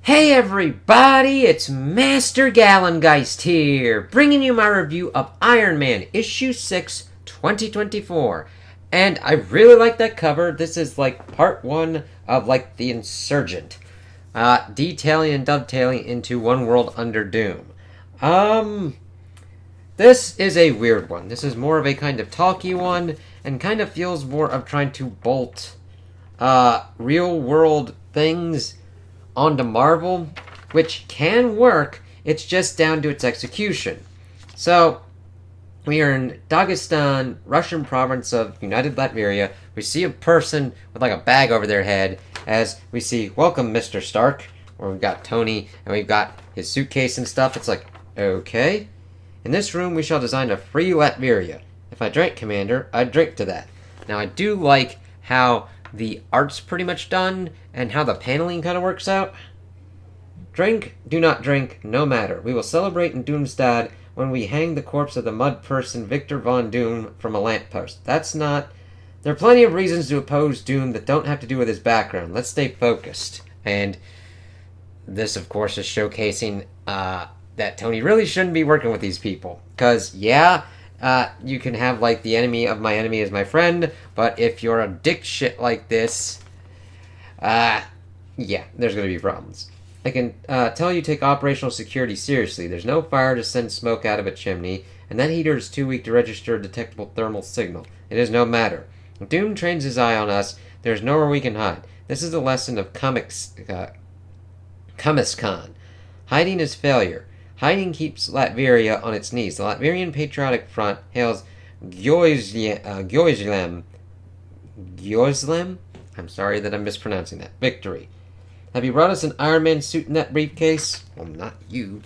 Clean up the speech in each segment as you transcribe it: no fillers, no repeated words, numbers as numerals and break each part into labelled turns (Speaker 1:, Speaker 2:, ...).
Speaker 1: Hey everybody, it's Master Gallengeist here, bringing you my review of Iron Man Issue 6, 2024. And I really like that cover. This is like part one of like The Insurgent, detailing and dovetailing into One World Under Doom. This is a weird one. This is more of a kind of talky one, and kind of feels more of trying to bolt, real world things onto Marvel, which can work, it's just down to its execution. So, we are in Dagestan, Russian province of United Latveria. We see a person with like a bag over their head as we see, welcome Mr. Stark, where we've got Tony and we've got his suitcase and stuff. It's like, okay. In this room we shall design a free Latveria. If I drank, Commander, I'd drink to that. Now I do like how the art's pretty much done, and how the paneling kind of works out. Drink, do not drink, no matter. We will celebrate in Doomstad when we hang the corpse of the mud person Victor Von Doom from a lamppost. That's not... There are plenty of reasons to oppose Doom that don't have to do with his background. Let's stay focused. And this, of course, is showcasing that Tony really shouldn't be working with these people. Because, yeah... you can have, like, the enemy of my enemy is my friend, but if you're a dick shit like this, yeah, there's gonna be problems. I can tell you take operational security seriously. There's no fire to send smoke out of a chimney, and that heater is too weak to register a detectable thermal signal. It is no matter. If Doom trains his eye on us, there's nowhere we can hide. This is the lesson of Comicscon. Hiding is failure. Hiding keeps Latveria on its knees. The Latvian Patriotic Front hails Gyoizlem. I'm sorry that I'm mispronouncing that. Victory. Have you brought us an Iron Man suit in that briefcase? Well, not you.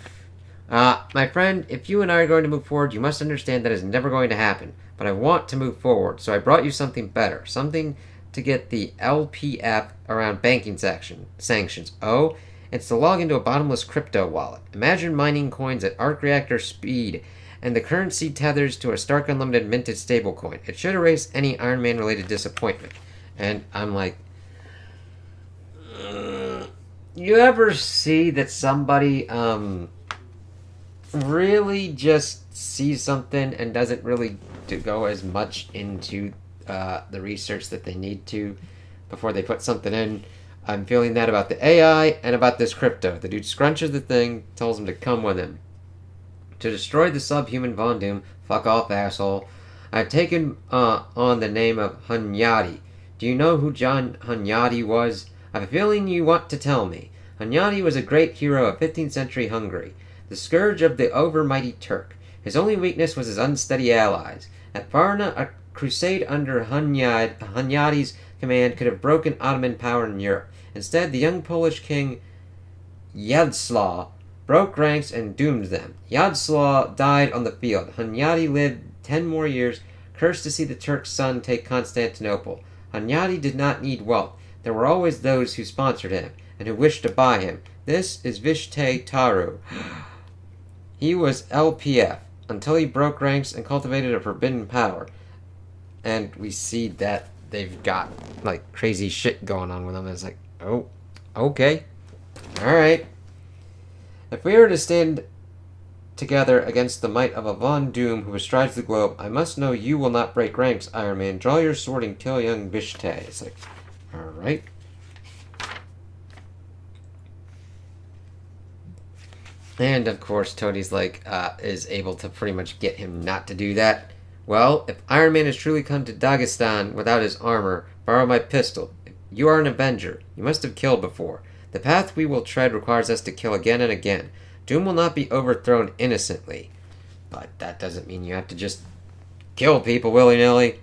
Speaker 1: My friend, if you and I are going to move forward, you must understand that is never going to happen. But I want to move forward, so I brought you something better. Something to get the LPF around banking sanctions. Oh, it's to log into a bottomless crypto wallet. Imagine mining coins at arc reactor speed, and the currency tethers to a Stark Unlimited minted stablecoin. It should erase any Iron Man related disappointment. And I'm like, you ever see that somebody really just sees something and doesn't really go as much into the research that they need to before they put something in? I'm feeling that about the AI and about this crypto. The dude scrunches the thing, tells him to come with him. To destroy the subhuman Von Doom, fuck off, asshole. I've taken on the name of Hunyadi. Do you know who John Hunyadi was? I have a feeling you want to tell me. Hunyadi was a great hero of 15th century Hungary, the scourge of the overmighty Turk. His only weakness was his unsteady allies. At Varna, a crusade under Hunyadi's command could have broken Ottoman power in Europe. Instead, the young Polish king Yadslaw broke ranks and doomed them. Yadslaw died on the field. Hunyadi lived 10 more years, cursed to see the Turk's son take Constantinople. Hunyadi did not need wealth. There were always those who sponsored him, and who wished to buy him. This is Vishtay Taru. He was LPF, until he broke ranks and cultivated a forbidden power. And we see that they've got, like, crazy shit going on with them. It's like, oh, okay. Alright. If we are to stand together against the might of a Von Doom who bestrides the globe, I must know you will not break ranks, Iron Man. Draw your sword and kill young Vishtay. It's like, alright. And, of course, Tony's like, is able to pretty much get him not to do that. Well, if Iron Man has truly come to Dagestan without his armor, borrow my pistol. You are an Avenger. You must have killed before. The path we will tread requires us to kill again and again. Doom will not be overthrown innocently. But that doesn't mean you have to just kill people willy-nilly.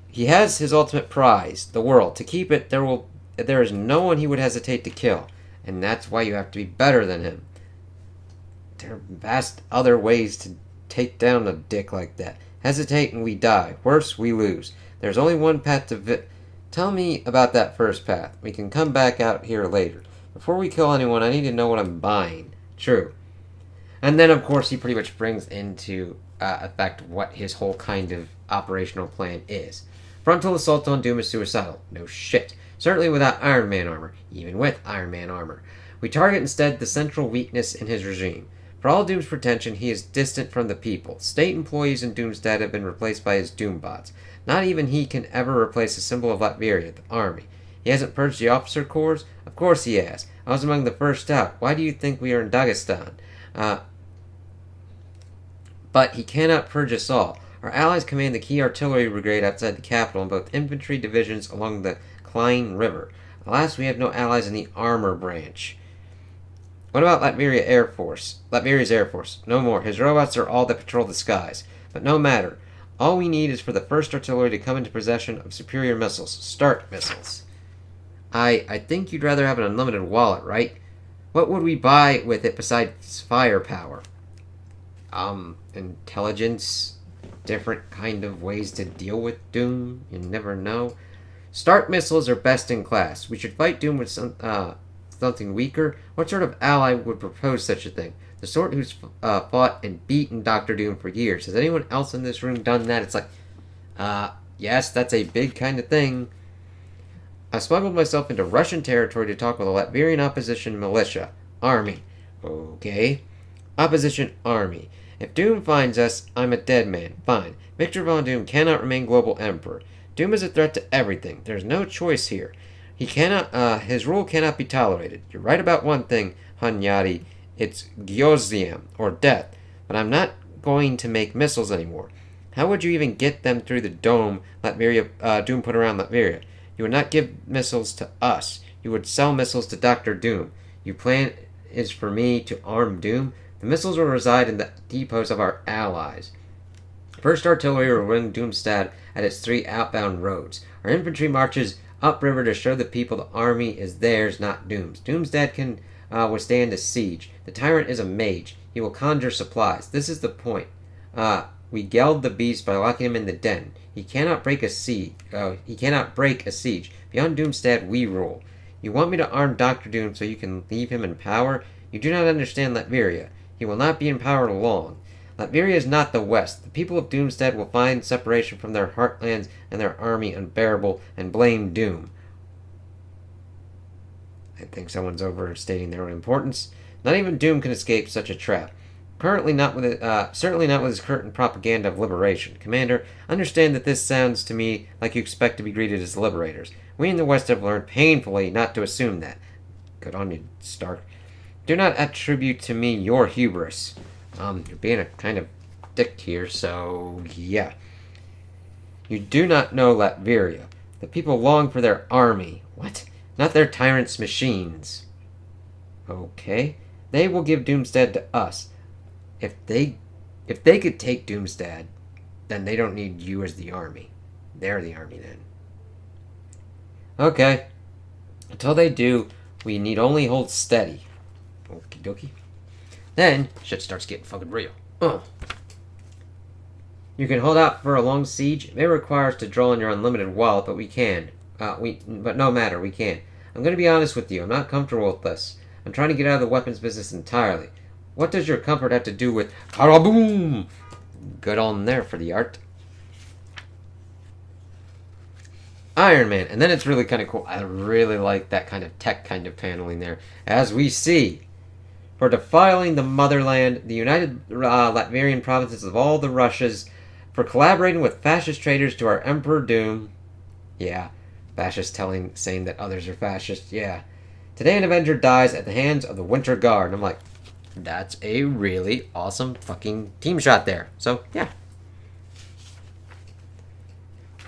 Speaker 1: He has his ultimate prize, the world. To keep it, there is no one he would hesitate to kill. And that's why you have to be better than him. There are vast other ways to take down a dick like that. Hesitate and we die. Worse, we lose. There's only one path to Tell me about that first path. We can come back out here later. Before we kill anyone, I need to know what I'm buying. True. And then, of course, he pretty much brings into effect what his whole kind of operational plan is. Frontal assault on Doom is suicidal. No shit. Certainly without Iron Man armor. Even with Iron Man armor. We target instead the central weakness in his regime. For all Doom's pretension, he is distant from the people. State employees in Doomsday have been replaced by his Doombots. Not even he can ever replace the symbol of Latveria, the army. He hasn't purged the officer corps? Of course he has. I was among the first out. Why do you think we are in Dagestan? But he cannot purge us all. Our allies command the key artillery brigade outside the capital and both infantry divisions along the Klein River. Alas, we have no allies in the armor branch. What about Latveria's Air Force? No more. His robots are all that patrol the skies. But no matter. All we need is for the first artillery to come into possession of superior missiles. Start missiles. I think you'd rather have an unlimited wallet, right? What would we buy with it besides firepower? Intelligence, different kind of ways to deal with Doom. You never know. Start missiles are best in class. We should fight Doom with something weaker. What sort of ally would propose such a thing? The sort who's fought and beaten Dr. Doom for years. Has anyone else in this room done that? It's like, yes, that's a big kind of thing. I smuggled myself into Russian territory to talk with a Latvian opposition militia. Army. Okay. Opposition army. If Doom finds us, I'm a dead man. Fine. Victor Von Doom cannot remain global emperor. Doom is a threat to everything. There's no choice here. His rule cannot be tolerated. You're right about one thing, Hunyadi. It's Gyoziam, or death. But I'm not going to make missiles anymore. How would you even get them through the dome Doom put around Latveria? You would not give missiles to us. You would sell missiles to Dr. Doom. Your plan is for me to arm Doom? The missiles will reside in the depots of our allies. First Artillery will ring Doomstad at its 3 outbound roads. Our infantry marches upriver to show the people the army is theirs, not Doom's. Doomstad can withstand a siege. The tyrant is a mage. He will conjure supplies. This is the point. We geld the beast by locking him in the den. He cannot break a siege. Beyond Doomstad, we rule. You want me to arm Dr. Doom so you can leave him in power? You do not understand Latveria. He will not be in power long. Latveria is not the West. The people of Doomstead will find separation from their heartlands and their army unbearable and blame Doom. I think someone's overstating their own importance. Not even Doom can escape such a trap. Certainly not with his current propaganda of liberation. Commander, understand that this sounds to me like you expect to be greeted as liberators. We in the West have learned painfully not to assume that. Good on you, Stark. Do not attribute to me your hubris. You're being a kind of dick here, so yeah. You do not know Latveria. The people long for their army. What? Not their tyrants' machines. Okay. They will give Doomstead to us. If they could take Doomstead, then they don't need you as the army. They're the army then. Okay. Until they do, we need only hold steady. Okie dokie. Then, shit starts getting fucking real. You can hold out for a long siege. It may require us to draw on your unlimited wallet, but we can. But no matter, we can. I'm going to be honest with you. I'm not comfortable with this. I'm trying to get out of the weapons business entirely. What does your comfort have to do with Karaboom? Good on there for the art. Iron Man. And then it's really kind of cool. I really like that kind of tech kind of paneling there. As we see, for defiling the motherland, the United Latvian provinces of all the Russias, for collaborating with fascist traitors to our Emperor Doom. Yeah, fascist saying that others are fascist. Yeah. Today an Avenger dies at the hands of the Winter Guard. And I'm like, that's a really awesome fucking team shot there. So, yeah.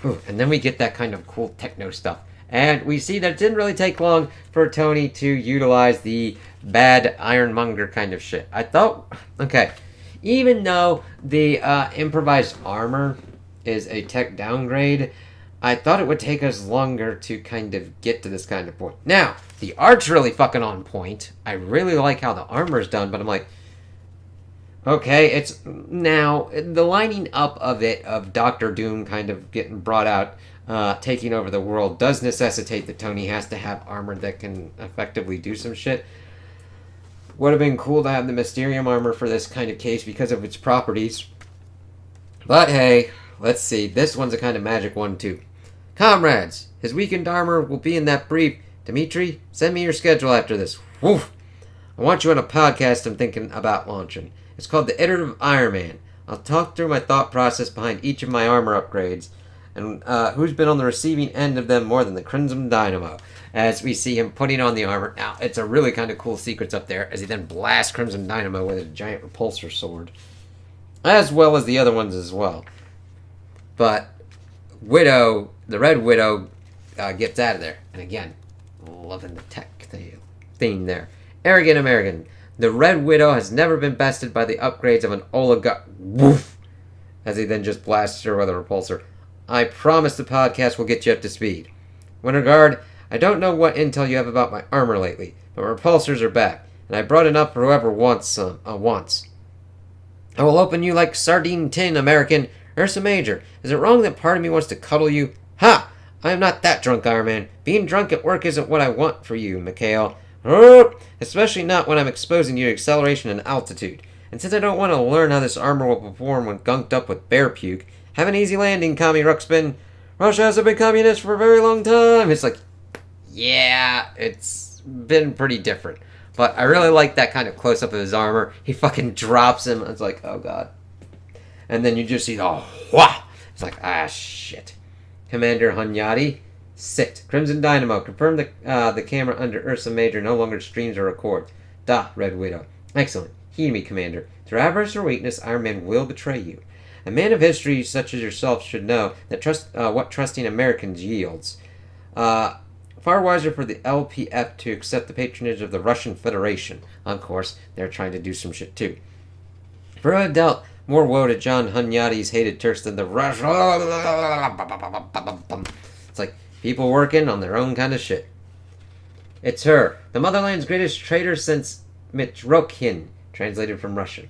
Speaker 1: Ooh, and then we get that kind of cool techno stuff. And we see that it didn't really take long for Tony to utilize the bad Ironmonger kind of shit. I thought, okay, even though the improvised armor is a tech downgrade, I thought it would take us longer to kind of get to this kind of point. Now, the art's really fucking on point. I really like how the armor's done, but I'm like, okay, it's now the lining up of it, of Dr. Doom kind of getting brought out, taking over the world, does necessitate that Tony has to have armor that can effectively do some shit. Would have been cool to have the Mysterium armor for this kind of case because of its properties. But hey, let's see. This one's a kind of magic one too. Comrades, his weakened armor will be in that brief. Dimitri, send me your schedule after this. Woof! I want you on a podcast I'm thinking about launching. It's called The Iterative Iron Man. I'll talk through my thought process behind each of my armor upgrades, and who's been on the receiving end of them more than the Crimson Dynamo, as we see him putting on the armor. Now, it's a really kind of cool sequence up there, as he then blasts Crimson Dynamo with a giant repulsor sword, as well as the other ones as well. But Widow, the Red Widow, gets out of there. And again, loving the tech theme there. Arrogant American. The Red Widow has never been bested by the upgrades of an oligarch. Woof! As he then just blasts her with a repulsor. I promise the podcast will get you up to speed. Winterguard, I don't know what intel you have about my armor lately, but my repulsors are back, and I brought enough for whoever wants some. I will open you like sardine tin, American. Ursa Major, is it wrong that part of me wants to cuddle you? Ha! I am not that drunk, Iron Man. Being drunk at work isn't what I want for you, Mikhail. Especially not when I'm exposing you to acceleration and altitude. And since I don't want to learn how this armor will perform when gunked up with bear puke, have an easy landing, Commie Ruxpin. Russia hasn't been communist for a very long time. It's like, yeah, it's been pretty different. But I really like that kind of close-up of his armor. He fucking drops him. It's like, oh god. And then you just see, oh, wah! It's like, ah, shit. Commander Hunyadi, sit. Crimson Dynamo, confirm the camera under Ursa Major no longer streams or records. Da, Red Widow. Excellent. Heed me, Commander. Through avarice or weakness, Iron Man will betray you. A man of history such as yourself should know that what trusting Americans yields. Far wiser for the LPF to accept the patronage of the Russian Federation. Of course, they're trying to do some shit too. For I dealt more woe to John Hunyadi's hated Turks than the Russian. It's like people working on their own kind of shit. It's her, the motherland's greatest traitor since Mitrokhin, translated from Russian.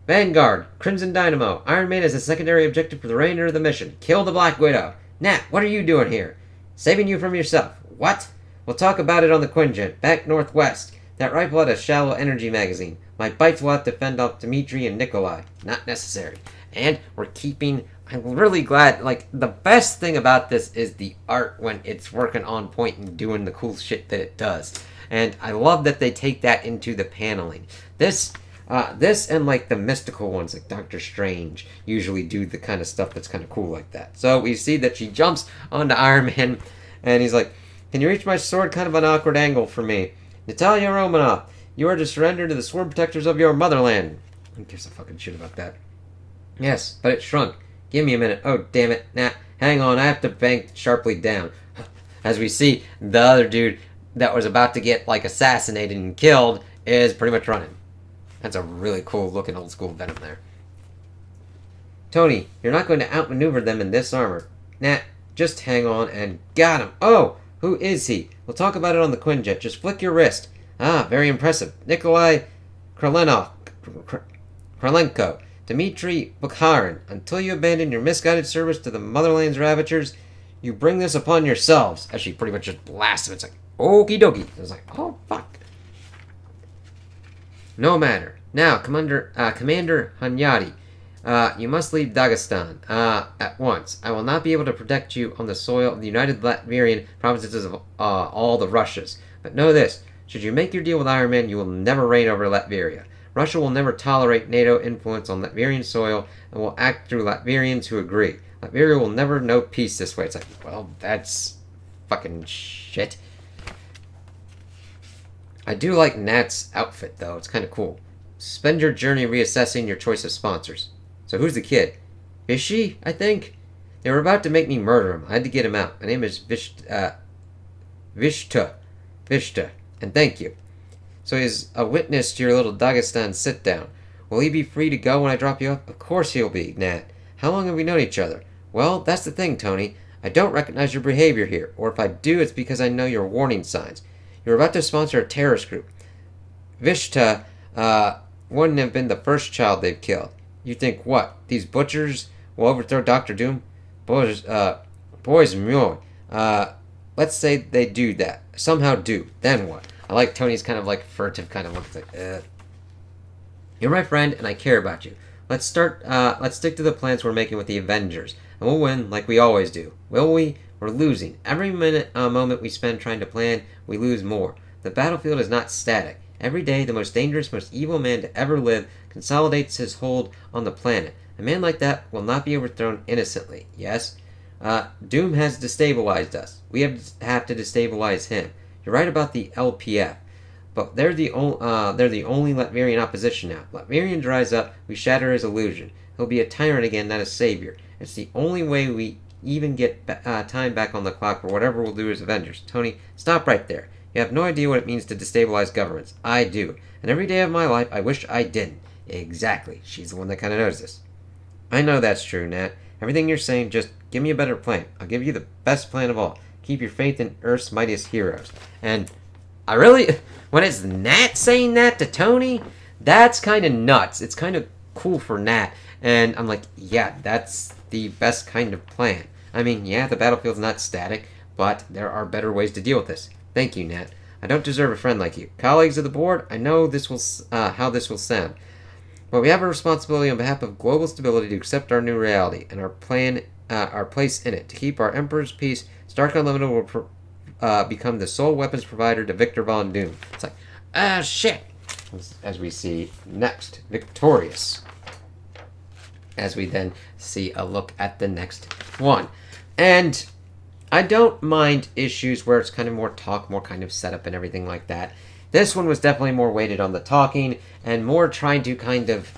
Speaker 1: Vanguard, Crimson Dynamo, Iron Man is a secondary objective for the remainder of the mission. Kill the Black Widow. Nat, what are you doing here? Saving you from yourself. What? We'll talk about it on the Quinjet, back northwest. That rifle had a shallow energy magazine. My bites will have to fend off Dmitri and Nikolai. Not necessary. And we're keeping... I'm really glad... Like, the best thing about this is the art when it's working on point and doing the cool shit that it does. And I love that they take that into the paneling. This and, like, the mystical ones, like Doctor Strange, usually do the kind of stuff that's kind of cool like that. So we see that she jumps onto Iron Man, and he's like, can you reach my sword? Kind of an awkward angle for me. Natalia Romanoff, you are to surrender to the sword protectors of your motherland. Who gives a fucking shit about that? Yes, but it shrunk. Give me a minute. Oh, damn it. Nah, hang on. I have to bank sharply down. As we see, the other dude that was about to get, like, assassinated and killed is pretty much running. That's a really cool looking old school Venom there. Tony, you're not going to outmaneuver them in this armor. Nah, just hang on and got him. Oh, who is he? We'll talk about it on the Quinjet. Just flick your wrist. Ah, very impressive. Nikolai Krylenko. Dmitri Bukharin. Until you abandon your misguided service to the motherland's ravagers, you bring this upon yourselves. As she pretty much just blasts him. It's like, okie dokie. It's like, oh, fuck. No matter. Now, Commander Hunyadi, you must leave Dagestan at once. I will not be able to protect you on the soil of the United Latvian provinces of all the Russias. But know this, should you make your deal with Iron Man, you will never reign over Latveria. Russia will never tolerate NATO influence on Latvian soil and will act through Latvians who agree. Latveria will never know peace this way. It's like, well, that's fucking shit. I do like Nat's outfit, though. It's kind of cool. Spend your journey reassessing your choice of sponsors. So who's the kid? Vishy, I think? They were about to make me murder him. I had to get him out. My name is Vishta. And thank you. So he's a witness to your little Dagestan sit-down. Will he be free to go when I drop you off? Of course he'll be, Nat. How long have we known each other? Well, that's the thing, Tony. I don't recognize your behavior here. Or if I do, it's because I know your warning signs. You're about to sponsor a terrorist group. Vishta wouldn't have been the first child they've killed. You think what? These butchers will overthrow Dr. Doom? Boys mule. Let's say they do that. Somehow do. Then what? I like Tony's kind of like furtive kind of look. It's like, You're my friend, and I care about you. Let's stick to the plans we're making with the Avengers, and we'll win like we always do. Will we? We're losing. Every moment we spend trying to plan, we lose more. The battlefield is not static. Every day, the most dangerous, most evil man to ever live consolidates his hold on the planet. A man like that will not be overthrown innocently. Yes? Doom has destabilized us. We have to destabilize him. You're right about the LPF. But they're the only Latvian opposition now. Latvian dries up, we shatter his illusion. He'll be a tyrant again, not a savior. It's the only way we even get time back on the clock for whatever we'll do as Avengers. Tony, stop right there. You have no idea what it means to destabilize governments. I do. And every day of my life, I wish I didn't. Exactly. She's the one that kind of knows this. I know that's true, Nat. Everything you're saying, just give me a better plan. I'll give you the best plan of all. Keep your faith in Earth's mightiest heroes. And I really... When it's Nat saying that to Tony, that's kind of nuts. It's kind of cool for Nat. And I'm like, yeah, that's the best kind of plan. I mean, yeah, the battlefield's not static, but there are better ways to deal with this. Thank you, Nat. I don't deserve a friend like you. Colleagues of the board, I know this will how this will sound. But we have a responsibility on behalf of global stability to accept our new reality and our place in it. To keep our Emperor's peace, Stark Unlimited will become the sole weapons provider to Victor Von Doom. It's like, shit. As we see next, Victorious. As we then see a look at the next one. And I don't mind issues where it's kind of more talk, more kind of setup and everything like that. This one was definitely more weighted on the talking and more trying to kind of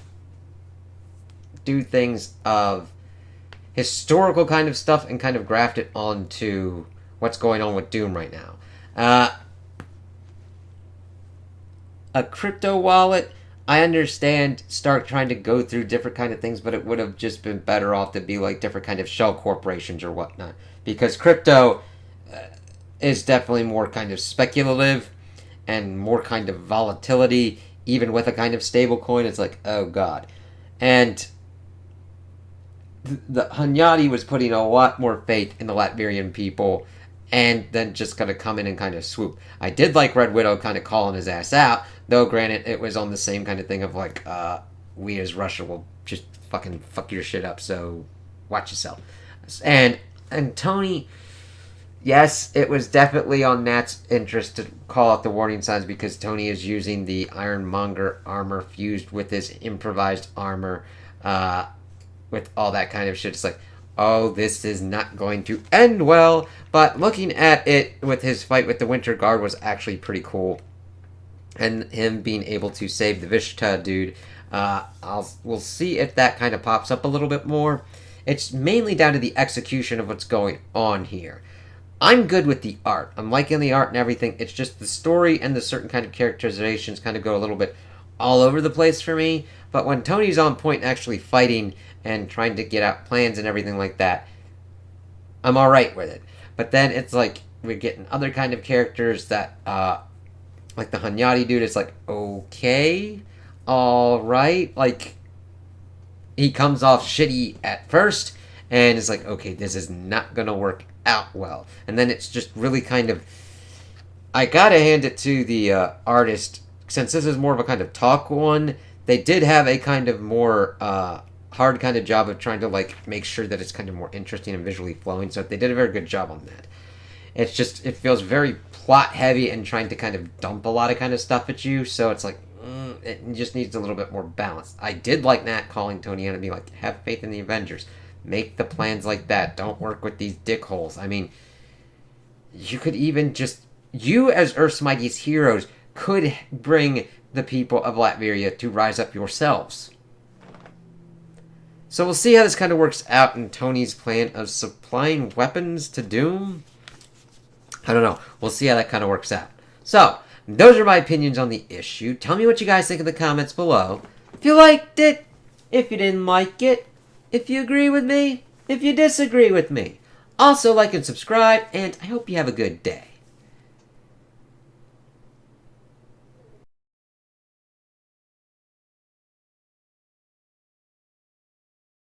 Speaker 1: do things of historical kind of stuff and kind of graft it onto what's going on with Doom right now. A crypto wallet, I understand Stark trying to go through different kind of things, but it would have just been better off to be like different kind of shell corporations or whatnot. Because crypto is definitely more kind of speculative and more kind of volatility, even with a kind of stable coin. It's like, oh god. And the Hunyadi was putting a lot more faith in the Latvian people and then just going to come in and kind of swoop. I did like Red Widow kind of calling his ass out, though granted it was on the same kind of thing of like, we as Russia will just fucking fuck your shit up, so watch yourself. And Tony, yes, it was definitely on Nat's interest to call out the warning signs because Tony is using the Ironmonger armor fused with his improvised armor, with all that kind of shit. It's like, oh, this is not going to end well. But looking at it with his fight with the Winter Guard was actually pretty cool. And him being able to save the Vishta dude, we'll see if that kind of pops up a little bit more. It's mainly down to the execution of what's going on here. I'm good with the art. I'm liking the art and everything. It's just the story and the certain kind of characterizations kind of go a little bit all over the place for me. But when Tony's on point actually fighting and trying to get out plans and everything like that, I'm alright with it. But then it's like we're getting other kind of characters that, like the Hunyadi dude, it's like, okay, alright. Like, he comes off shitty at first, and it's like, okay, this is not gonna work out well. And then it's just really kind of, I gotta hand it to the artist, since this is more of a kind of talk one, they did have a kind of more hard kind of job of trying to like make sure that it's kind of more interesting and visually flowing, so they did a very good job on that. It's just, it feels very plot heavy and trying to kind of dump a lot of kind of stuff at you, so it's like, it just needs a little bit more balance. I did like Nat calling Tony out and be like, have faith in the Avengers. Make the plans like that. Don't work with these dickholes. I mean, you could even just, you as Earth's mightiest heroes could bring the people of Latveria to rise up yourselves. So we'll see how this kind of works out in Tony's plan of supplying weapons to Doom. I don't know. We'll see how that kind of works out. So, those are my opinions on the issue. Tell me what you guys think in the comments below. If you liked it, if you didn't like it, if you agree with me, if you disagree with me. Also, like and subscribe, and I hope you have a good day.